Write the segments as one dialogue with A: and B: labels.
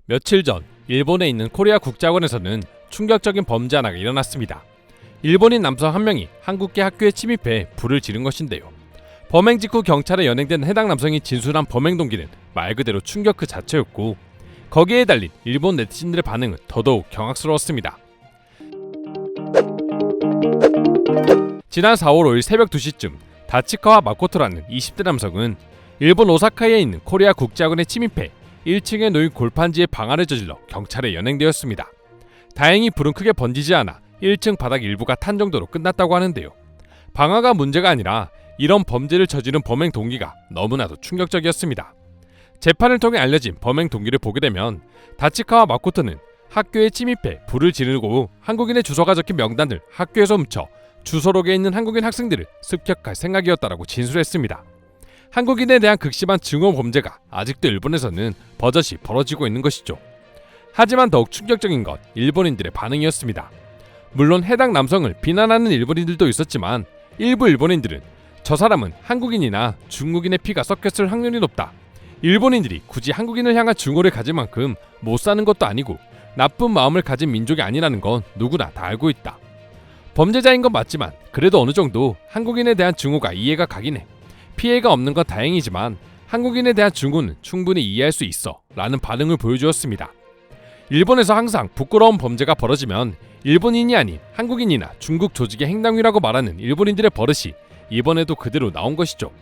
A: 며칠 전 일본에 있는 코리아 국제학원에서는 충격적인 범죄 하나가 일어났습니다. 일본인 남성 한 명이 한국계 학교에 침입해 불을 지른 것인데요. 범행 직후 경찰에 연행된 해당 남성이 진술한 범행 동기는 말 그대로 충격 그 자체였고, 거기에 달린 일본 네티즌들의 반응은 더더욱 경악스러웠습니다. 지난 4월 5일 새벽 2시쯤 다치카와 마코토라는 20대 남성은 일본 오사카에 있는 코리아 국제학원에 침입해 1층에 놓인 골판지에 방화를 저질러 경찰에 연행되었습니다. 다행히 불은 크게 번지지 않아 1층 바닥 일부가 탄 정도로 끝났다고 하는데요. 방화가 문제가 아니라 이런 범죄를 저지른 범행 동기가 너무나도 충격적이었습니다. 재판을 통해 알려진 범행 동기를 보게 되면 다치카와 마코토는 학교에 침입해 불을 지르고 한국인의 주소가 적힌 명단을 학교에서 훔쳐 주소록에 있는 한국인 학생들을 습격할 생각이었다라고 진술했습니다. 한국인에 대한 극심한 증오 범죄가 아직도 일본에서는 버젓이 벌어지고 있는 것이죠. 하지만 더욱 충격적인 건 일본인들의 반응이었습니다. 물론 해당 남성을 비난하는 일본인들도 있었지만 일부 일본인들은 저 사람은 한국인이나 중국인의 피가 섞였을 확률이 높다. 일본인들이 굳이 한국인을 향한 증오를 가질 만큼 못 사는 것도 아니고 나쁜 마음을 가진 민족이 아니라는 건 누구나 다 알고 있다. 범죄자인 건 맞지만 그래도 어느 정도 한국인에 대한 증오가 이해가 가긴 해. 피해가 없는 건 다행이지만 한국인에 대한 증오는 충분히 이해할 수 있어 라는 반응을 보여주었습니다. 일본에서 항상 부끄러운 범죄가 벌어지면 일본인이 아닌 한국인이나 중국 조직의 행동이라고 말하는 일본인들의 버릇이 이번에도 그대로 나온 것이죠.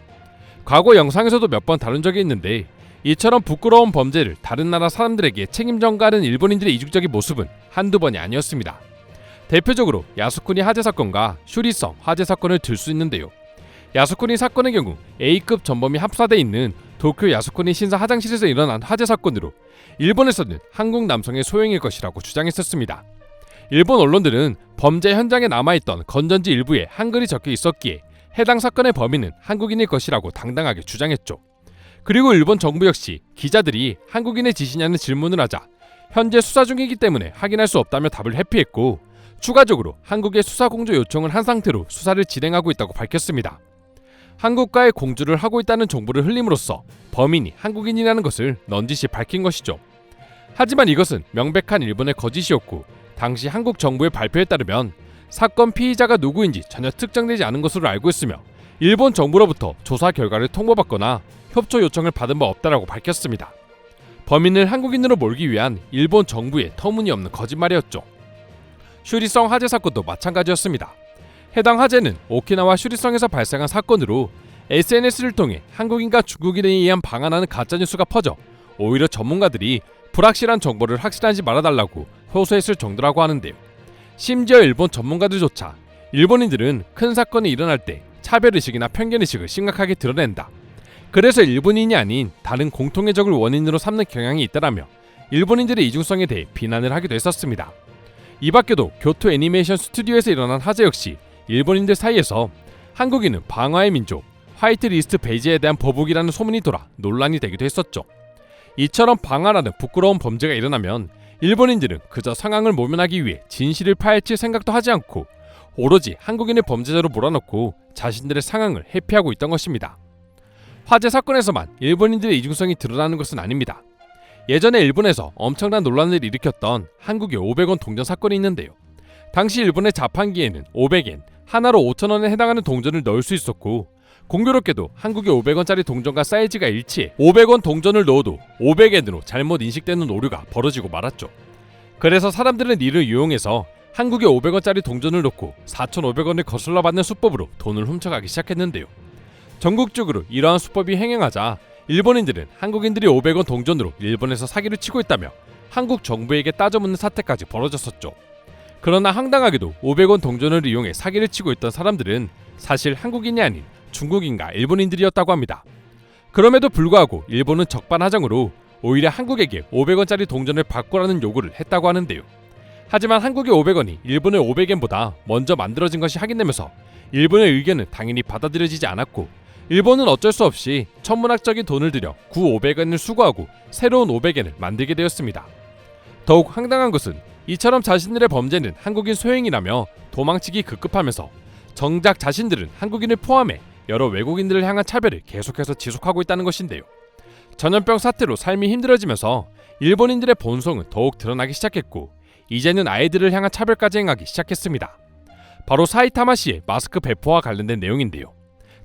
A: 과거 영상에서도 몇 번 다룬 적이 있는데 이처럼 부끄러운 범죄를 다른 나라 사람들에게 책임 전가하는 일본인들의 이중적인 모습은 한두 번이 아니었습니다. 대표적으로 야스쿠니 화재 사건과 슈리성 화재 사건을 들 수 있는데요. 야스쿠니 사건의 경우 A급 전범이 합사돼 있는 도쿄 야스쿠니 신사 화장실에서 일어난 화재 사건으로 일본에서는 한국 남성의 소행일 것이라고 주장했었습니다. 일본 언론들은 범죄 현장에 남아있던 건전지 일부에 한글이 적혀 있었기에 해당 사건의 범인은 한국인일 것이라고 당당하게 주장했죠. 그리고 일본 정부 역시 기자들이 한국인의 지시냐는 질문을 하자 현재 수사 중이기 때문에 확인할 수 없다며 답을 회피했고, 추가적으로 한국의 수사 공조 요청을 한 상태로 수사를 진행하고 있다고 밝혔습니다. 한국과의 공조를 하고 있다는 정보를 흘림으로써 범인이 한국인이라는 것을 넌지시 밝힌 것이죠. 하지만 이것은 명백한 일본의 거짓이었고, 당시 한국 정부의 발표에 따르면 사건 피의자가 누구인지 전혀 특정되지 않은 것으로 알고 있으며 일본 정부로부터 조사 결과를 통보받거나 협조 요청을 받은 바 없다라고 밝혔습니다. 범인을 한국인으로 몰기 위한 일본 정부의 터무니없는 거짓말이었죠. 슈리성 화재 사건도 마찬가지였습니다. 해당 화재는 오키나와 슈리성에서 발생한 사건으로 SNS를 통해 한국인과 중국인에 의한 방한하는 가짜뉴스가 퍼져 오히려 전문가들이 불확실한 정보를 확실하지 말아달라고 호소했을 정도라고 하는데요. 심지어 일본 전문가들조차 일본인들은 큰 사건이 일어날 때 차별의식이나 편견의식을 심각하게 드러낸다. 그래서 일본인이 아닌 다른 공통의 적을 원인으로 삼는 경향이 있다라며 일본인들의 이중성에 대해 비난을 하기도 했었습니다. 이 밖에도 교토 애니메이션 스튜디오에서 일어난 화재 역시 일본인들 사이에서 한국인은 방화의 민족, 화이트리스트 베이지에 대한 보복이라는 소문이 돌아 논란이 되기도 했었죠. 이처럼 방화라는 부끄러운 범죄가 일어나면 일본인들은 그저 상황을 모면하기 위해 진실을 파헤칠 생각도 하지 않고 오로지 한국인을 범죄자로 몰아넣고 자신들의 상황을 회피하고 있던 것입니다. 화재 사건에서만 일본인들의 이중성이 드러나는 것은 아닙니다. 예전에 일본에서 엄청난 논란을 일으켰던 한국의 500원 동전 사건이 있는데요. 당시 일본의 자판기에는 500엔, 하나로 5,000원에 해당하는 동전을 넣을 수 있었고, 공교롭게도 한국의 500원짜리 동전과 사이즈가 일치해 500원 동전을 넣어도 500엔으로 잘못 인식되는 오류가 벌어지고 말았죠. 그래서 사람들은 이를 이용해서 한국의 500원짜리 동전을 넣고 4,500원을 거슬러 받는 수법으로 돈을 훔쳐가기 시작했는데요. 전국적으로 이러한 수법이 횡행하자 일본인들은 한국인들이 500원 동전으로 일본에서 사기를 치고 있다며 한국 정부에게 따져묻는 사태까지 벌어졌었죠. 그러나 황당하게도 500원 동전을 이용해 사기를 치고 있던 사람들은 사실 한국인이 아닌 중국인과 일본인들이었다고 합니다. 그럼에도 불구하고 일본은 적반하장으로 오히려 한국에게 500원짜리 동전을 바꾸라는 요구를 했다고 하는데요. 하지만 한국의 500원이 일본의 500엔보다 먼저 만들어진 것이 확인되면서 일본의 의견은 당연히 받아들여지지 않았고, 일본은 어쩔 수 없이 천문학적인 돈을 들여 구 500엔을 수거하고 새로운 500엔을 만들게 되었습니다. 더욱 황당한 것은 이처럼 자신들의 범죄는 한국인 소행이라며 도망치기 급급하면서 정작 자신들은 한국인을 포함해 여러 외국인들을 향한 차별을 계속해서 지속하고 있다는 것인데요. 전염병 사태로 삶이 힘들어지면서 일본인들의 본성은 더욱 드러나기 시작했고 이제는 아이들을 향한 차별까지 행하기 시작했습니다. 바로 사이타마시의 마스크 배포와 관련된 내용인데요.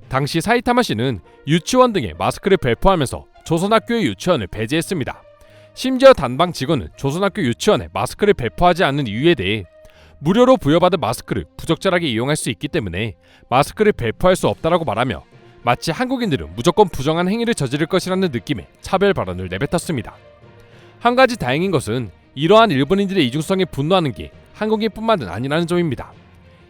A: 당시 사이타마시는 유치원 등에 마스크를 배포하면서 조선학교의 유치원을 배제했습니다. 심지어 단방 직원은 조선학교 유치원에 마스크를 배포하지 않는 이유에 대해 무료로 부여받은 마스크를 부적절하게 이용할 수 있기 때문에 마스크를 배포할 수 없다라고 말하며 마치 한국인들은 무조건 부정한 행위를 저지를 것이라는 느낌의 차별 발언을 내뱉었습니다. 한 가지 다행인 것은 이러한 일본인들의 이중성에 분노하는 게 한국인뿐만은 아니라는 점입니다.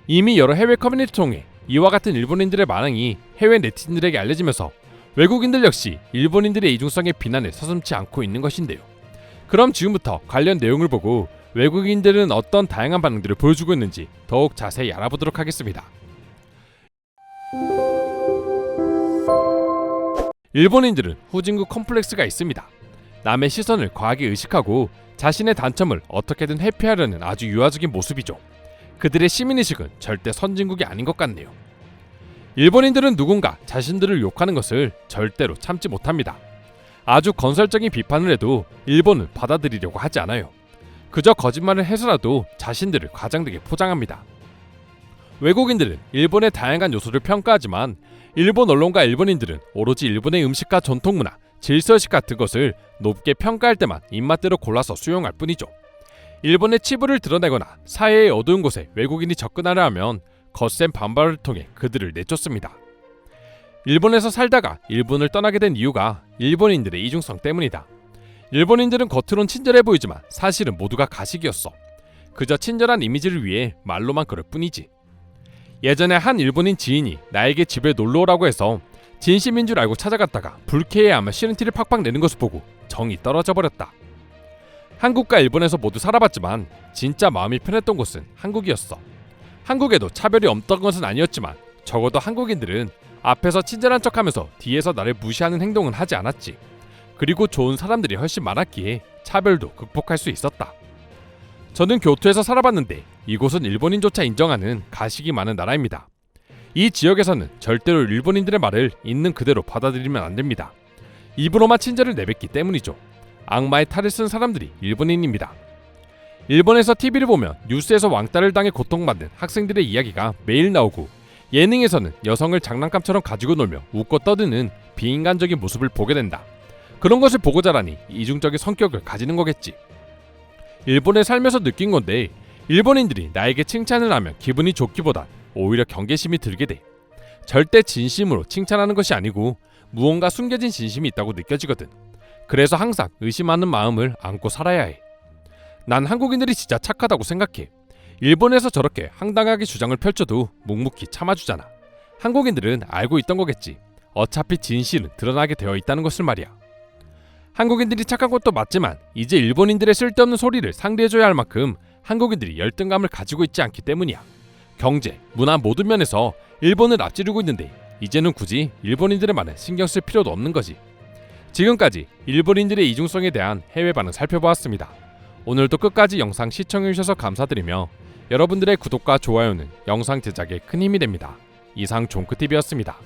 A: 이미 여러 해외 커뮤니티 통해 이와 같은 일본인들의 반응이 해외 네티즌들에게 알려지면서 외국인들 역시 일본인들의 이중성에 비난을 서슴지 않고 있는 것인데요. 그럼 지금부터 관련 내용을 보고 외국인들은 어떤 다양한 반응들을 보여주고 있는지 더욱 자세히 알아보도록 하겠습니다. 일본인들은 후진국 컴플렉스가 있습니다. 남의 시선을 과하게 의식하고 자신의 단점을 어떻게든 회피하려는 아주 유아적인 모습이죠. 그들의 시민의식은 절대 선진국이 아닌 것 같네요. 일본인들은 누군가 자신들을 욕하는 것을 절대로 참지 못합니다. 아주 건설적인 비판을 해도 일본은 받아들이려고 하지 않아요. 그저 거짓말을 해서라도 자신들을 과장되게 포장합니다. 외국인들은 일본의 다양한 요소를 평가하지만 일본 언론과 일본인들은 오로지 일본의 음식과 전통문화, 질서의식 같은 것을 높게 평가할 때만 입맛대로 골라서 수용할 뿐이죠. 일본의 치부를 드러내거나 사회의 어두운 곳에 외국인이 접근하려 하면 거센 반발을 통해 그들을 내쫓습니다. 일본에서 살다가 일본을 떠나게 된 이유가 일본인들의 이중성 때문이다. 일본인들은 겉으론 친절해 보이지만 사실은 모두가 가식이었어. 그저 친절한 이미지를 위해 말로만 그럴 뿐이지. 예전에 한 일본인 지인이 나에게 집에 놀러오라고 해서 진심인 줄 알고 찾아갔다가 불쾌해하며 싫은 티를 팍팍 내는 것을 보고 정이 떨어져 버렸다. 한국과 일본에서 모두 살아봤지만 진짜 마음이 편했던 곳은 한국이었어. 한국에도 차별이 없던 것은 아니었지만 적어도 한국인들은 앞에서 친절한 척하면서 뒤에서 나를 무시하는 행동은 하지 않았지. 그리고 좋은 사람들이 훨씬 많았기에 차별도 극복할 수 있었다. 저는 교토에서 살아봤는데 이곳은 일본인조차 인정하는 가식이 많은 나라입니다. 이 지역에서는 절대로 일본인들의 말을 있는 그대로 받아들이면 안 됩니다. 입으로만 친절을 내뱉기 때문이죠. 악마의 탈을 쓴 사람들이 일본인입니다. 일본에서 TV를 보면 뉴스에서 왕따를 당해 고통받는 학생들의 이야기가 매일 나오고 예능에서는 여성을 장난감처럼 가지고 놀며 웃고 떠드는 비인간적인 모습을 보게 된다. 그런 것을 보고 자라니 이중적인 성격을 가지는 거겠지. 일본에 살면서 느낀 건데 일본인들이 나에게 칭찬을 하면 기분이 좋기보단 오히려 경계심이 들게 돼. 절대 진심으로 칭찬하는 것이 아니고 무언가 숨겨진 진심이 있다고 느껴지거든. 그래서 항상 의심하는 마음을 안고 살아야 해. 난 한국인들이 진짜 착하다고 생각해. 일본에서 저렇게 황당하게 주장을 펼쳐도 묵묵히 참아주잖아. 한국인들은 알고 있던 거겠지. 어차피 진실은 드러나게 되어 있다는 것을 말이야. 한국인들이 착한 것도 맞지만 이제 일본인들의 쓸데없는 소리를 상대해줘야 할 만큼 한국인들이 열등감을 가지고 있지 않기 때문이야. 경제, 문화 모든 면에서 일본을 앞지르고 있는데 이제는 굳이 일본인들의 말에 신경 쓸 필요도 없는 거지. 지금까지 일본인들의 이중성에 대한 해외 반응 살펴보았습니다. 오늘도 끝까지 영상 시청해주셔서 감사드리며 여러분들의 구독과 좋아요는 영상 제작에 큰 힘이 됩니다. 이상 종크TV였습니다.